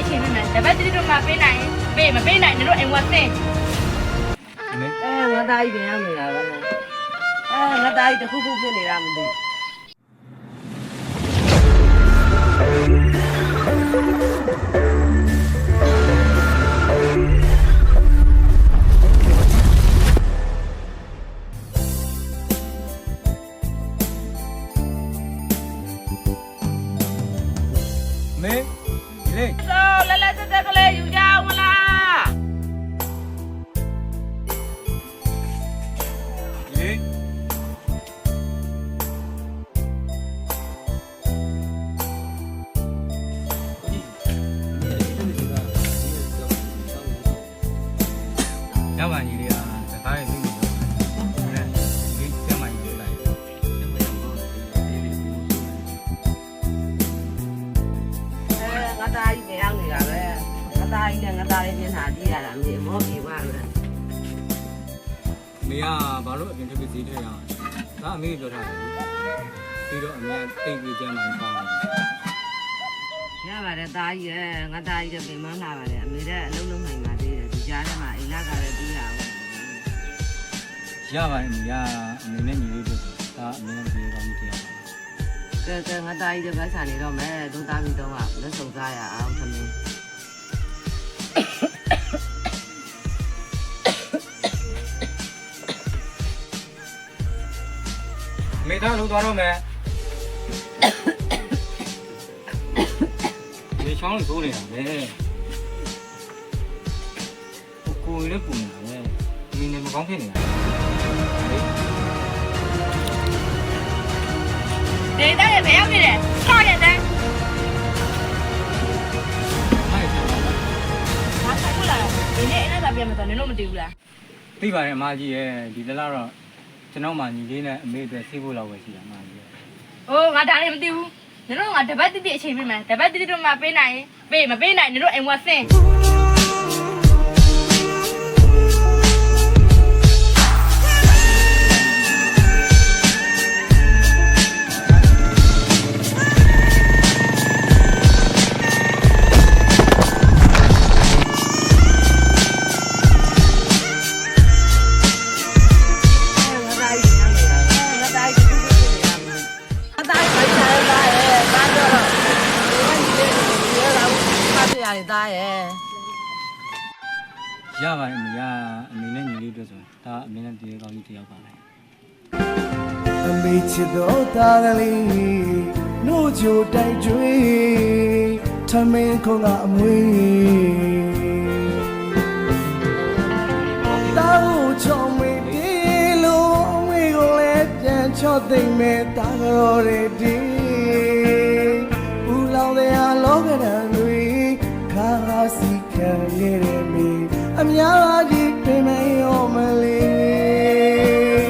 အချိန်မှတပတ်တိတို့မှပေးနိုင်ပေးမပေးနိုင်တို့အိမ်ဝတ်စင်း ငါသားကြီးပြန်ရမလားဗလားငါသားကြီးတစ်ခုခုဖြစ်နေတာမသိမေလေ တော့လဲလဲတက်တက်ကလေးယူကြအောင်မလား လေ ရပါကြီးလေးအားစကားရဲ့သိနေတော့အဲ့ဒီကျမကြီးလိုက်ငါသားကြီးပြန်ရောက်နေတာပဲငါသားကြီးနဲ့ငါသားလေးပြင်ထားကြည့်ရတာမြေမောပြေပါမယ် မေကဘာလို့အပြင်ထွက်ပြီးဈေးထည့်ရအောင်ဒါအမေပြောထားတယ်ပြီးတော့အမေကတိတ်ပြီးကျမကြီးပေါင်း ရပါတယ်သားကြီးရဲ့ငါသားကြီးပြန်မလာပါတယ်အမေကအလုံးလုံးနိုင်ပါသေးတယ်ဒီကြားထဲမှာအိမ်လာကလည်းပြီးရအောင် ရပါတယ်အမေကအမေနဲ့ညီလေးတို့ဒါအမေနဲ့ပြေကောင်းကြည့်ရအောင် ကဲငါသားကြီးကစားနေတော့မယ်ဒုသားပြီးတော့လက်စုံစားရအောင်သမီး မေသားလို့သွားတော့မယ်ဒီချောင်းလေးထိုးနေတာပဲကိုယ်လေးပူနေတာပဲမင်းလည်းမကောင်းဖြစ်နေတာ ဒေတာရဲ့ဘယ်ရောက်နေလဲဆောက်ရတဲ့ မိုက်တယ် ဘာဆက်ခုလာဒီနေ့အဲ့ဒါပြန်မတော်နင်တို့မတည်ဘူးလား သိပါတယ်အမကြီးရဲ့ဒီလက်တော့ကျွန်တော်မှညီလေးနဲ့အမေအတွက်ဆေးဖို့လောက်ပဲရှိတာအမကြီးရဲ့ အိုးငါဒါလည်းမတည်ဘူးနင်တို့ငါတပတ်တိအချိန်ပေးမယ်တပတ်တိတို့မှပေးနိုင်ပေးမပေးနိုင်နင်တို့အိမ်ဝတ်စင်း သားရဲ့ ရပါတယ်အမေကအမေနဲ့ညီလေးအတွက်ဆိုဒါအမေနဲ့ဒီကောင်းကြီးတယောက်ပါပဲ အမေချစ်တော်သားကလေးနှုတ်ချိုတိုက်ကျွေးထမင်းခုံကအမွေတောင်းချောင်းမေးဒီလိုအမွေကိုလည်းပြန်ချော့သိမ့်မဲ့တာကြော်ရည်ဒီဦးလောင်တဲ့လောကဓာတ်တွေခါစီခံရတဲ့မေအများ